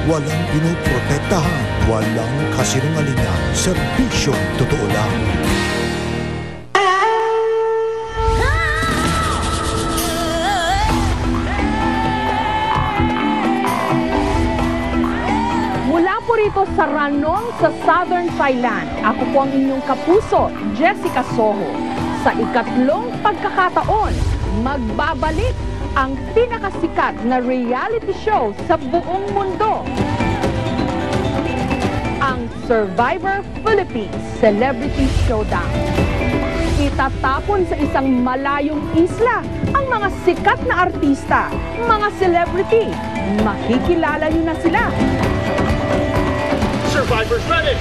walang pinoprotektahan, walang kasinungalingan, serbisyong totoo lang. Mula po rito sa Ranong sa Southern Thailand, ako po ang inyong kapuso, Jessica Soho. Sa ikatlong pagkakataon, magbabalik ang pinakasikat na reality show sa buong mundo. Ang Survivor Philippines Celebrity Showdown. Itatapon sa isang malayong isla ang mga sikat na artista, mga celebrity. Makikilala niyo na sila. Survivor's ready!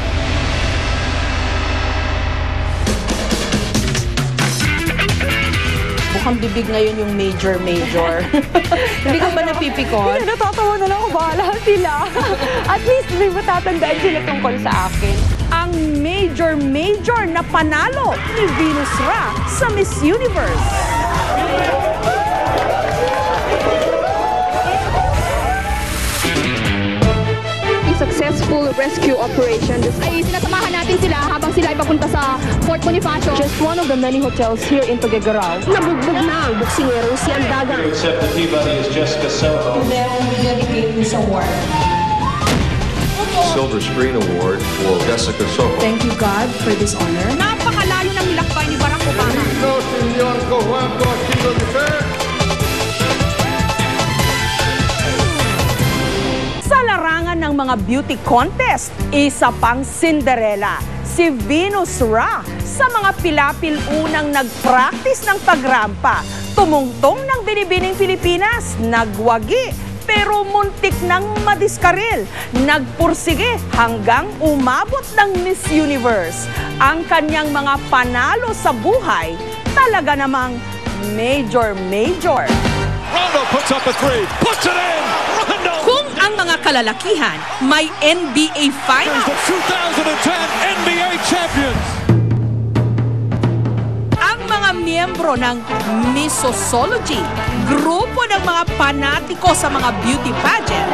Mukhang bibig ngayon yung major. Hindi ka ba napipikon? Hindi, natatawa na lang ako. Bahala sila. At least may matatandaan sila tungkol sa akin. Ang major na panalo ni Venus Ra sa Miss Universe. Successful rescue operation. Ay sinasamahan natin sila habang sila ay papunta sa Fort Bonifacio. Just one of the many hotels here in Tuguegarao. Nabugbog na ang buksingero si Andagan. Accept the Peabody is Jessica Soho. Silver Screen Award for Jessica Soho. Thank you God for this honor. Napakalayo ng nilakbay ni Barack Obama. Sa larangan ng mga beauty contest, isa pang Cinderella, si Venus Ra. Sa mga pilapil unang nag-practice ng pagrampa, tumungtong ng Binibining Pilipinas, nagwagi, pero muntik ng madiskaril, nagpursige hanggang umabot ng Miss Universe. Ang kanyang mga panalo sa buhay, talaga namang major. Rondo puts up a three, puts it in! Rondo! Kung ang mga kalalakihan may NBA Here's Finals, the 2010 NBA champions! ang mga miyembro ng Missosology, grupo ng mga panatiko sa mga beauty pageant,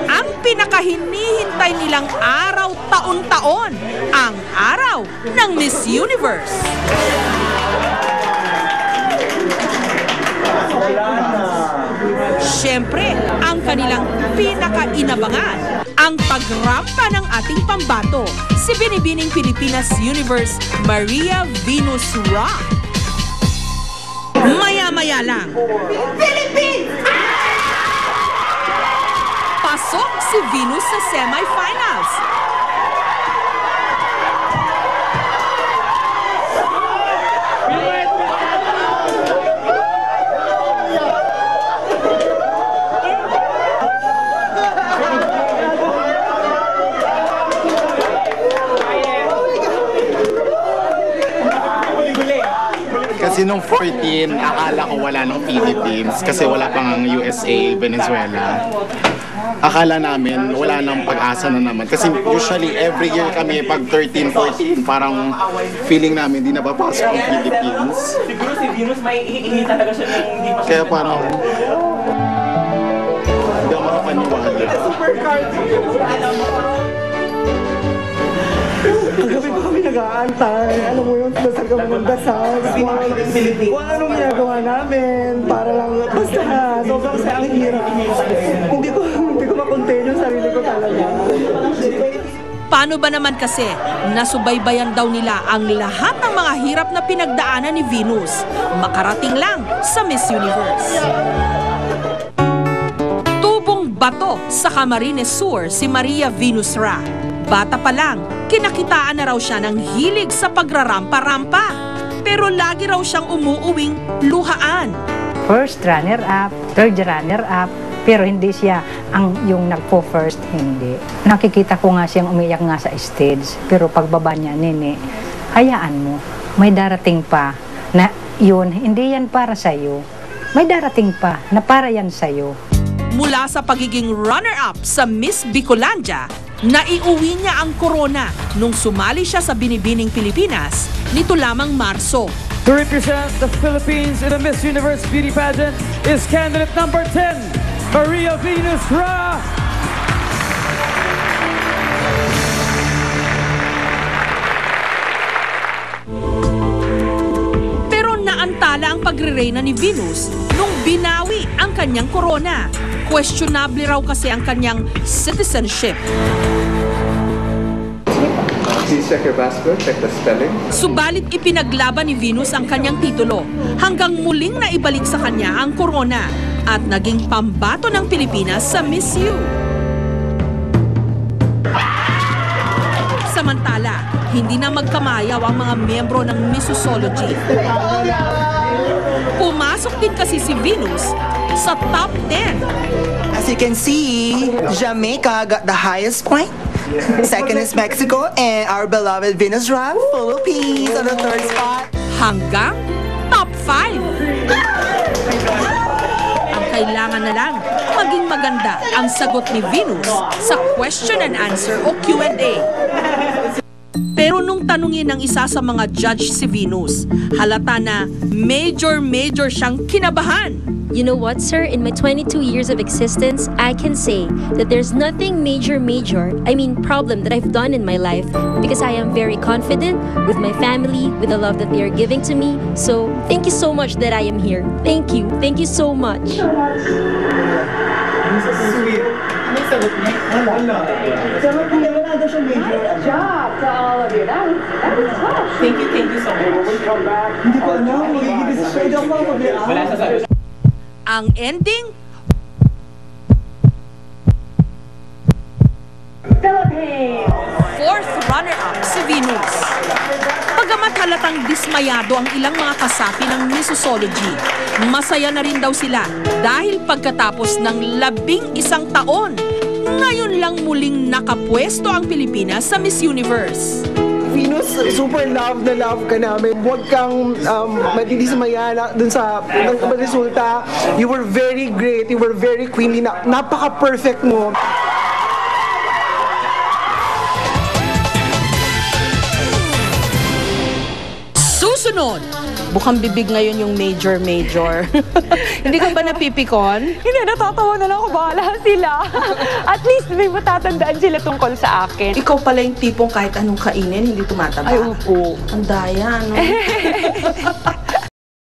ang pinakahinihintay nilang araw taon-taon, ang araw ng Miss Universe. Siyempre, ang kanilang pinakainabangan, ang pagrampa ng ating pambato, si Binibining Pilipinas Universe Maria Venus Ra. Maya-maya lang, Philippines! Pasok si Venus sa semifinals. Kasi nung 14, akala ko wala ng Philippines kasi wala pang USA, Venezuela. Akala namin wala nang pag-asa na naman. Kasi usually every year kami pag 13, 14, parang feeling namin hindi napapasok ang Philippines. Siguro si Venus may hihingi talaga siya ng hindi pa siya. Kaya parang hindi ako makapaniwala. Kagabi pa kami nag-aantay. Alam mo yun, dasal kami ng dasal. Kung anong ginagawa namin para lang basta sobrang sa ang hirap. Hindi ko makontain yung sarili ko talaga. Paano ba naman kasi nasubaybayan daw nila ang lahat ng mga hirap na pinagdaanan ni Venus makarating lang sa Miss Universe. Tubong bato sa Camarines Sur si Maria Venus Ra. Bata pa lang, kinakitaan na raw siya ng hilig sa pagrarampa-rampa. Pero lagi raw siyang umuuwing luhaan. First runner-up, third runner-up, pero hindi siya yung nagpo-first, hindi. Nakikita ko nga siyang umiyak nga sa stage, pero pagbaba niya, nene, hayaan mo, may darating pa na yun, hindi yan para sa'yo. May darating pa na para yan sa'yo. Mula sa pagiging runner-up sa Miss Bicolandia, naiuwi niya ang corona nung sumali siya sa Binibining Pilipinas nito lamang Marso. To represent the Philippines in the Miss Universe beauty pageant is candidate number 10, Maria Venus Ra. Pero naantala ang pagre-reyna ni Venus nung binawi ang kanyang korona. Questionable raw kasi ang kanyang citizenship. Please check your passport, check the spelling. Subalit ipinaglaban ni Venus ang kanyang titulo hanggang muling naibalik sa kanya ang korona at naging pambato ng Pilipinas sa Miss U. Samantala, hindi na magkamayaw ang mga miyembro ng Missosology. Pumasok din kasi si Venus sa top 10. As you can see, Jamaica got the highest point. Second is Mexico, and our beloved Venus Ra, Philippines on the third spot. Hanggang top 5. Ang kailangan na lang, maging maganda ang sagot ni Venus sa question and answer o Q&A. Pero nung tanungin ng isa sa mga judge si Venus, halata na major siyang kinabahan. You know what, sir? In my 22 years of existence, I can say that there's nothing problem that I've done in my life because I am very confident with my family, with the love that they are giving to me. So, thank you so much that I am here. Thank you. Thank you so much. Thank you so much. Hindi ko alam, magiging Wala sa sabi. Ang ending, fourth runner-up si Venus. Bagamat halatang dismayado ang ilang mga kasapi ng Missosology, masaya na rin daw sila dahil pagkatapos ng 11 taon, ngayon lang muling nakapwesto ang Pilipinas sa Miss Universe. Venus, super love na love ka namin. Huwag kang matidismaya dun sa resulta. You were very great. You were very queenly. Napaka-perfect mo. Susunod, bukang bibig ngayon yung major. Hindi ka ba napipikon? Hindi, natatawa na lang ako. Bahala sila. At least may matatandaan sila tungkol sa akin. Ikaw pala yung tipong kahit anong kainin, hindi tumataba. Ay, opo. Ang daya, no?